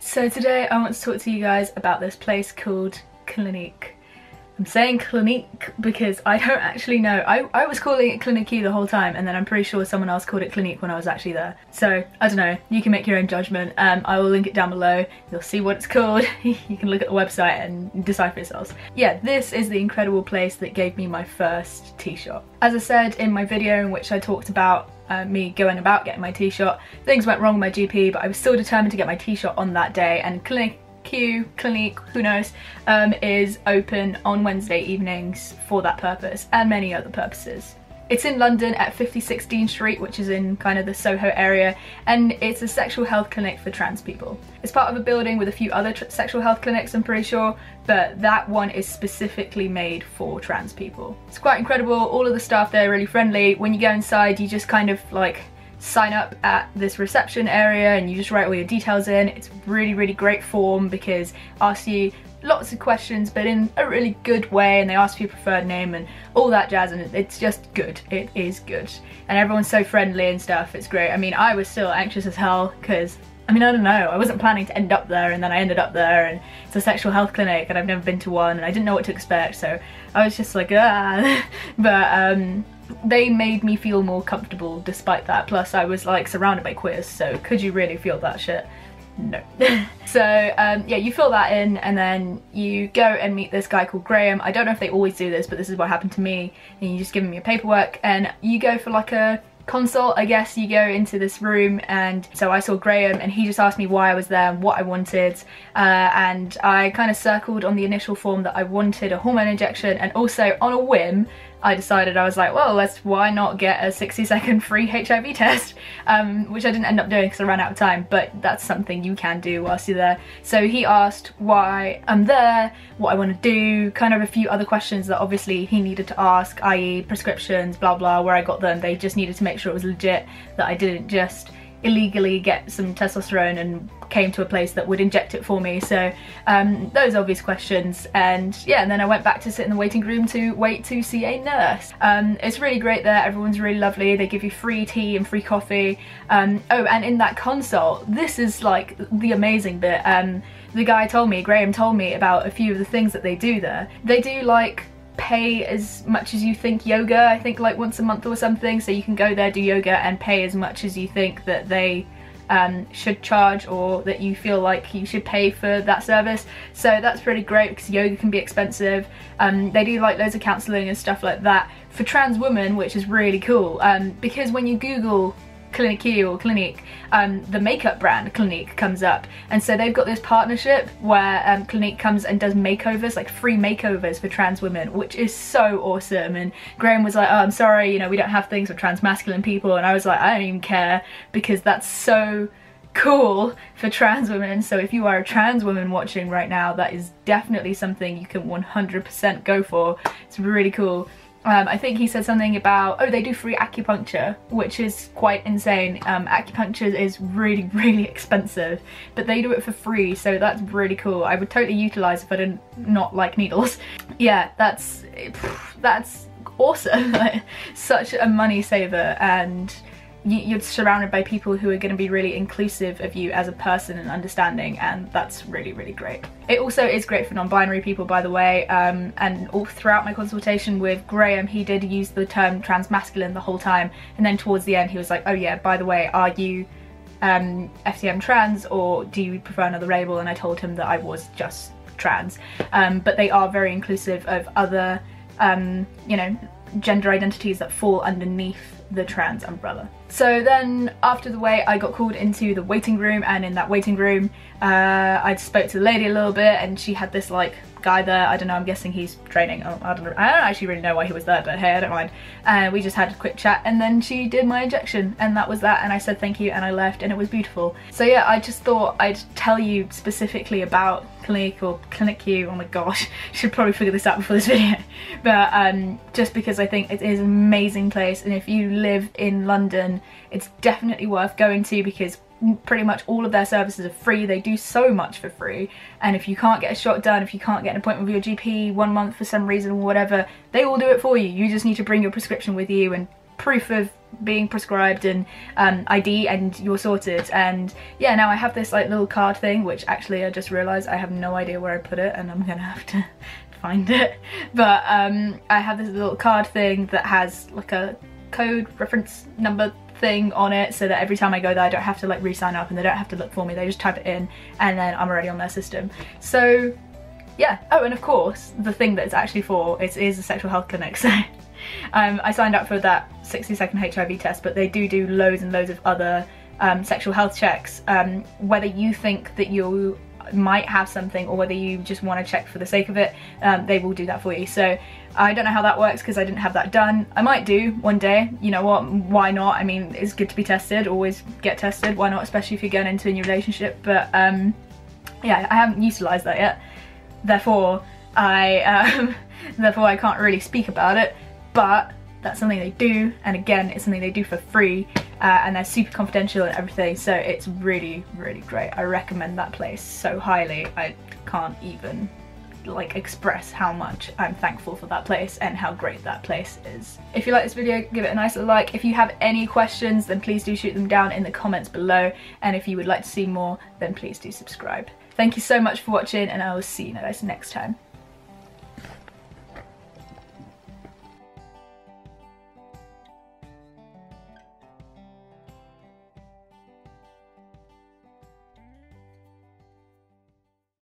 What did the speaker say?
So today I want to talk to you guys about this place called ClinicQ. I'm saying ClinicQ because I don't actually know. I was calling it ClinicQ the whole time, and then I'm pretty sure someone else called it ClinicQ when I was actually there. So I don't know, you can make your own judgment. I will link it down below. You'll see what it's called. You can look at the website and decide for yourselves. Yeah, this is the incredible place that gave me my first T-shot. As I said in my video in which I talked about me going about getting my T-shot, things went wrong with my GP, but I was still determined to get my T-shot on that day, and ClinicQ, who knows, is open on Wednesday evenings for that purpose and many other purposes. It's in London at 56 Dean Street, which is in kind of the Soho area, and it's a sexual health clinic for trans people. It's part of a building with a few other sexual health clinics, I'm pretty sure, but that one is specifically made for trans people. It's quite incredible. All of the staff there are really friendly. When you go inside, you just kind of like sign up at this reception area and you just write all your details in. It's really great form because it asks you lots of questions but in a really good way, and they ask for your preferred name and all that jazz, and it's just good. It is good, and everyone's so friendly and stuff. It's great. I mean, I was still anxious as hell because I don't know, I wasn't planning to end up there, and then I ended up there, and it's a sexual health clinic and I've never been to one and I didn't know what to expect, so I was just like but they made me feel more comfortable despite that. Plus I was like surrounded by queers, so could you really feel that shit? No. So yeah, you fill that in and then you go and meet this guy called Graham. I don't know if they always do this, but this is what happened to me. And you just give him your paperwork and you go for like a consult, I guess. You go into this room, and so I saw Graham and he just asked me why I was there and what I wanted, and I kind of circled on the initial form that I wanted a hormone injection, and also on a whim I decided, I was like, well, why not get a 60-second free HIV test, which I didn't end up doing because I ran out of time, but that's something you can do whilst you're there. So he asked why I'm there, what I want to do, kind of a few other questions that obviously he needed to ask, i.e. prescriptions, blah blah, where I got them. They just needed to make sure it was legit, that I didn't just illegally get some testosterone and came to a place that would inject it for me. So those obvious questions, and yeah, and then I went back to sit in the waiting room to wait to see a nurse. It's really great there. Everyone's really lovely. They give you free tea and free coffee. Oh, and in that consult, this is like the amazing bit. The guy told me, Graham told me about a few of the things that they do there. They do like pay as much as you think yoga, I think like once a month or something, so you can go there, do yoga and pay as much as you think that they should charge, or that you feel like you should pay for that service. So that's pretty great because yoga can be expensive. They do like loads of counselling and stuff like that for trans women, which is really cool, because when you Google ClinicQ or ClinicQ, the makeup brand ClinicQ comes up, and so they've got this partnership where ClinicQ comes and does makeovers, like free makeovers for trans women, which is so awesome. And Graham was like, oh, I'm sorry, you know, we don't have things for trans masculine people, and I was like, I don't even care, because that's so cool for trans women. So if you are a trans woman watching right now, that is definitely something you can 100% go for. It's really cool. I think he said something about, oh, they do free acupuncture, which is quite insane. Acupuncture is really expensive, but they do it for free, so that's really cool. I would totally utilize if I didn't not like needles. Yeah, that's awesome. Like, such a money saver, and you're surrounded by people who are going to be really inclusive of you as a person and understanding, and that's really great. It also is great for non-binary people, by the way, and all throughout my consultation with Graham, he did use the term transmasculine the whole time, and then towards the end he was like, oh yeah, by the way, are you FTM trans, or do you prefer another label? And I told him that I was just trans, but they are very inclusive of other you know, gender identities that fall underneath the trans umbrella. So then after the wait, I got called into the waiting room, and in that waiting room I spoke to the lady a little bit, and she had this like guy there. I don't know, I'm guessing he's training. I don't actually really know why he was there, but hey, I don't mind. And we just had a quick chat, and then she did my injection, and that was that, and I said thank you and I left, and it was beautiful. So yeah, I just thought I'd tell you specifically about ClinicQ or ClinicQ. Oh my gosh, should probably figure this out before this video. But just because I think it is an amazing place, and if you live in London, it's definitely worth going to, because pretty much all of their services are free. They do so much for free, and if you can't get a shot done, if you can't get an appointment with your GP 1 month for some reason or whatever, they will do it for you. You just need to bring your prescription with you and proof of being prescribed and ID, and you're sorted. And yeah, now I have this like little card thing, which actually I just realized I have no idea where I put it, and I'm gonna have to find it. But I have this little card thing that has like a code reference number thing on it, so that every time I go there I don't have to like re-sign up and they don't have to look for me, they just type it in and then I'm already on their system. So yeah. Oh, and of course the thing that it's actually for is a sexual health clinic. So I signed up for that 60-second HIV test, but they do loads and loads of other sexual health checks. Whether you think that you might have something or whether you just want to check for the sake of it, they will do that for you. So I don't know how that works because I didn't have that done. I might do one day, you know what, why not? I mean, it's good to be tested, always get tested, why not, especially if you're going into a new relationship. But yeah, I haven't utilised that yet, therefore I can't really speak about it, but that's something they do, and again, it's something they do for free, and they're super confidential and everything, so it's really, really great. I recommend that place so highly. I can't even like express how much I'm thankful for that place and how great that place is. If you like this video, give it a nice little like. If you have any questions, then please do shoot them down in the comments below, and if you would like to see more, then please do subscribe. Thank you so much for watching, and I will see you guys next time.